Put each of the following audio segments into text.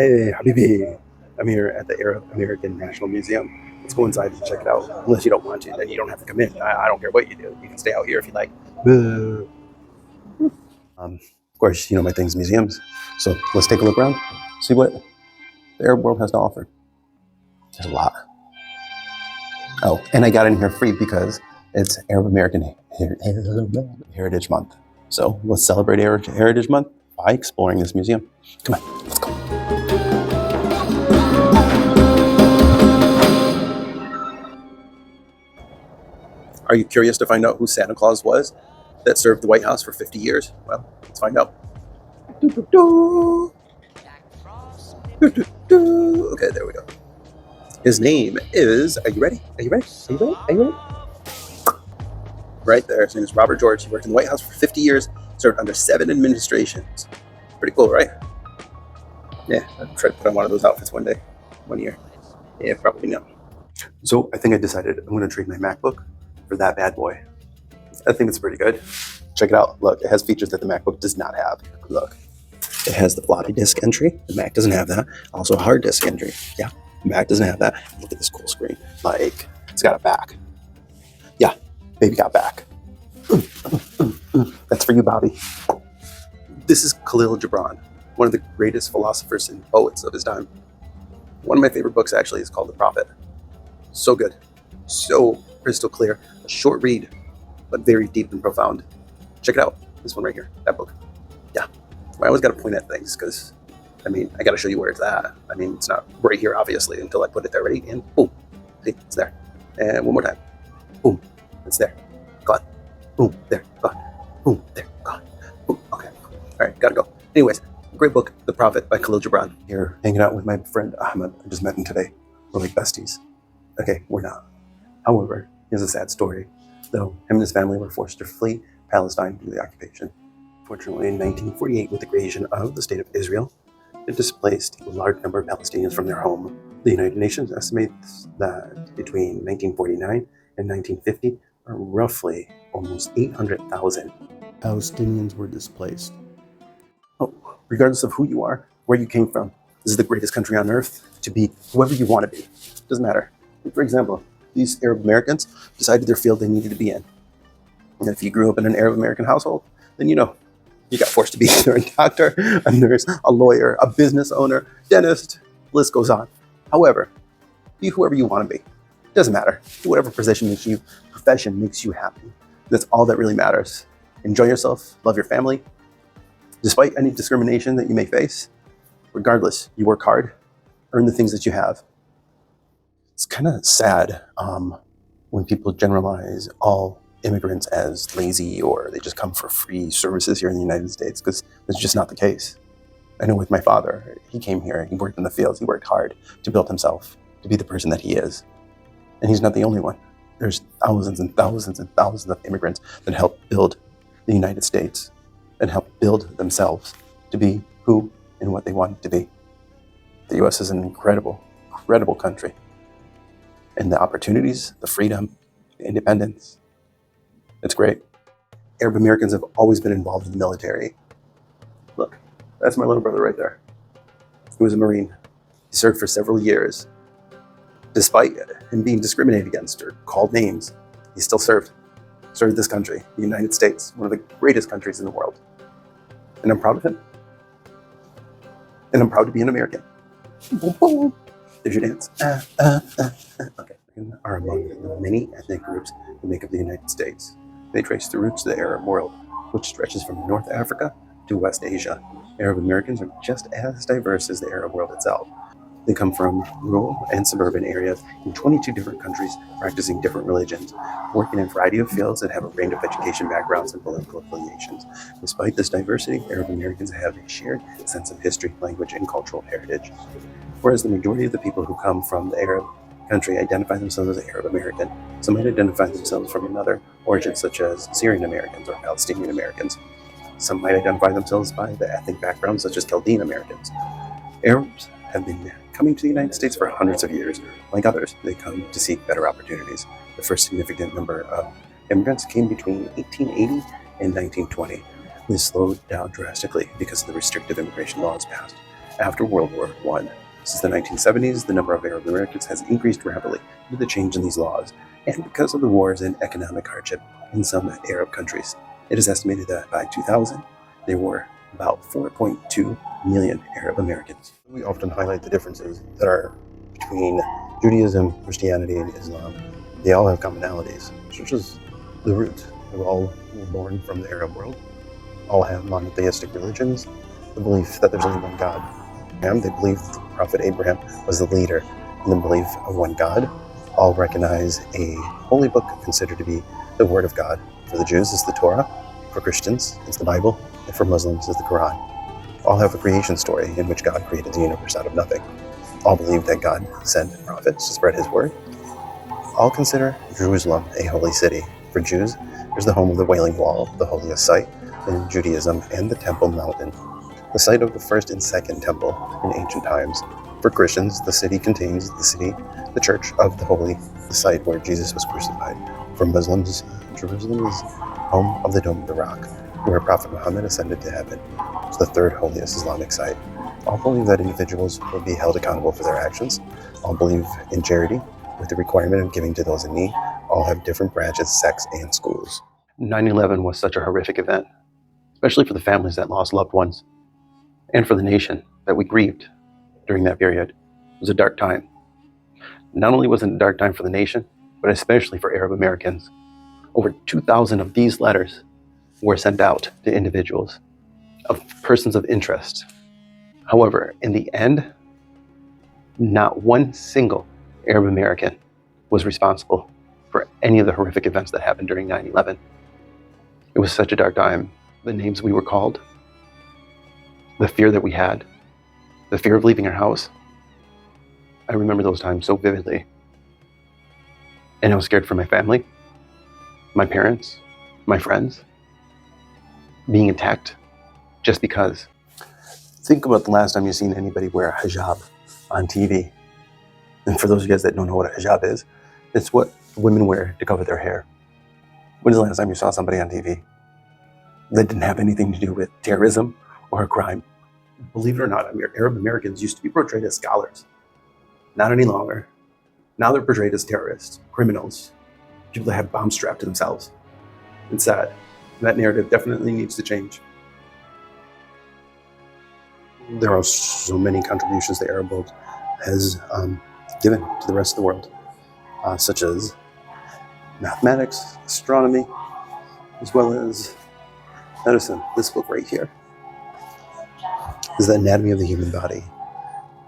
Hey, Habibi. I'm here at the Arab American National Museum. Let's go inside and check it out. Unless you don't want to, then you don't have to come in. I don't care what you do. You can stay out here if you like. Of course, you know my thing's museums. So let's take a look around, see what the Arab world has to offer. There's a lot. Oh, and I got in here free because it's Arab American Heritage Month. So let's celebrate Heritage Month by exploring this museum. Come on, let's go. Are you curious to find out who Santa Claus was that served the White House for 50 years? Well, let's find out. Okay, there we go. His name is, are you ready? Are you ready? Are you ready? Are you ready? Right there, his name is Robert George. He worked in the White House for 50 years, served under 7 administrations. Pretty cool, right? Yeah, I'll try to put on one of those outfits one day, 1 year. Yeah, probably no. So I think I decided I'm going to trade my MacBook for that bad boy. I think it's pretty good. Check it out. Look, it has features that the MacBook does not have. Look, it has the floppy disk entry. The Mac doesn't have that. Also hard disk entry. Yeah, the Mac doesn't have that. Look at this cool screen. Like, it's got a back. Yeah, baby got back. That's for you, Bobby. This is Khalil Gibran, one of the greatest philosophers and poets of his time. One of my favorite books actually is called The Prophet. So good. So crystal clear. A short read, but very deep and profound. Check it out. This one right here. That book. Yeah. I always got to point at things because, I got to show you where it's at. It's not right here, obviously, until I put it there. Ready? And boom. See, it's there. And one more time. Boom. It's there. Gone. Boom. There. Gone. Boom. There. Gone. Boom. Okay. All right. Got to go. Anyways, great book, The Prophet by Khalil Gibran. Here, hanging out with my friend Ahmed. I just met him today. We're like besties. Okay, we're not. However, here's a sad story. Though him and his family were forced to flee Palestine due to the occupation. Fortunately, in 1948, with the creation of the State of Israel, it displaced a large number of Palestinians from their home. The United Nations estimates that between 1949 and 1950, roughly almost 800,000 Palestinians were displaced. Oh, regardless of who you are, where you came from, this is the greatest country on earth to be whoever you want to be. Doesn't matter. For example, these Arab Americans decided their field they needed to be in. And if you grew up in an Arab American household, then you got forced to be either a doctor, a nurse, a lawyer, a business owner, dentist, list goes on. However, be whoever you want to be. Doesn't matter. Do whatever profession makes you happy. That's all that really matters. Enjoy yourself, love your family. Despite any discrimination that you may face, regardless, you work hard, earn the things that you have. It's kind of sad when people generalize all immigrants as lazy or they just come for free services here in the United States, because that's just not the case. I know with my father, he came here, he worked in the fields, he worked hard to build himself, to be the person that he is. And he's not the only one. There's thousands and thousands and thousands of immigrants that helped build the United States and helped build themselves to be who and what they wanted to be. The U.S. is an incredible, incredible country. And the opportunities, the freedom, the independence, it's great. Arab Americans have always been involved in the military. Look, that's my little brother right there. He was a Marine. He served for several years. Despite him being discriminated against or called names, he still served this country, the United States, one of the greatest countries in the world. And I'm proud of him. And I'm proud to be an American. Boom, boom. There's your dance. Okay. Are among the many ethnic groups that make up the United States. They trace the roots of the Arab world, which stretches from North Africa to West Asia. Arab Americans are just as diverse as the Arab world itself. They come from rural and suburban areas in 22 different countries, practicing different religions, working in a variety of fields that have a range of education backgrounds and political affiliations. Despite this diversity, Arab Americans have a shared sense of history, language, and cultural heritage. Whereas the majority of the people who come from the Arab country identify themselves as Arab American, some might identify themselves from another origin, such as Syrian Americans or Palestinian Americans. Some might identify themselves by the ethnic background, such as Chaldean Americans. Arabs have been coming to the United States for hundreds of years. Like others, they come to seek better opportunities. The first significant number of immigrants came between 1880 and 1920. This slowed down drastically because of the restrictive immigration laws passed after World War I. Since the 1970s, the number of Arab Americans has increased rapidly due to the change in these laws and because of the wars and economic hardship in some Arab countries. It is estimated that by 2000, there were about 4.2 million Arab Americans. We often highlight the differences that are between Judaism, Christianity, and Islam. They all have commonalities, such as the roots. They all were born from the Arab world, all have monotheistic religions, the belief that there's only one God. And they believe the Prophet Abraham was the leader in the belief of one God. All recognize a holy book considered to be the Word of God. For the Jews, it's the Torah. For Christians, it's the Bible. And for Muslims, it's the Quran. All have a creation story in which God created the universe out of nothing. All believe that God sent prophets to spread his word. All consider Jerusalem a holy city. For Jews, there's the home of the Wailing Wall, the holiest site in Judaism, and the Temple Mountain, the site of the first and second temple in ancient times. For Christians, the city contains the Church of the Holy, the site where Jesus was crucified. For Muslims, Jerusalem is home of the Dome of the Rock, where Prophet Muhammad ascended to heaven. It's the third holiest Islamic site. All believe that individuals will be held accountable for their actions. All believe in charity, with the requirement of giving to those in need. All have different branches, sects, and schools. 9/11 was such a horrific event, especially for the families that lost loved ones, and for the nation that we grieved during that period. It was a dark time. Not only was it a dark time for the nation, but especially for Arab Americans. Over 2,000 of these letters were sent out to individuals, of persons of interest. However, in the end, not one single Arab American was responsible for any of the horrific events that happened during 9/11. It was such a dark time. The names we were called, the fear that we had, the fear of leaving our house. I remember those times so vividly. And I was scared for my family, my parents, my friends, being attacked just because. Think about the last time you've seen anybody wear a hijab on TV. And for those of you guys that don't know what a hijab is, it's what women wear to cover their hair. When's the last time you saw somebody on TV that didn't have anything to do with terrorism or a crime? Believe it or not, Arab Americans used to be portrayed as scholars. Not any longer. Now they're portrayed as terrorists, criminals, people that have bombs strapped to themselves. It's sad. That narrative definitely needs to change. There are so many contributions the Arab world has given to the rest of the world, such as mathematics, astronomy, as well as medicine. This book right here is the anatomy of the human body,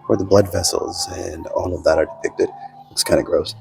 where the blood vessels and all of that are depicted. It's kind of gross.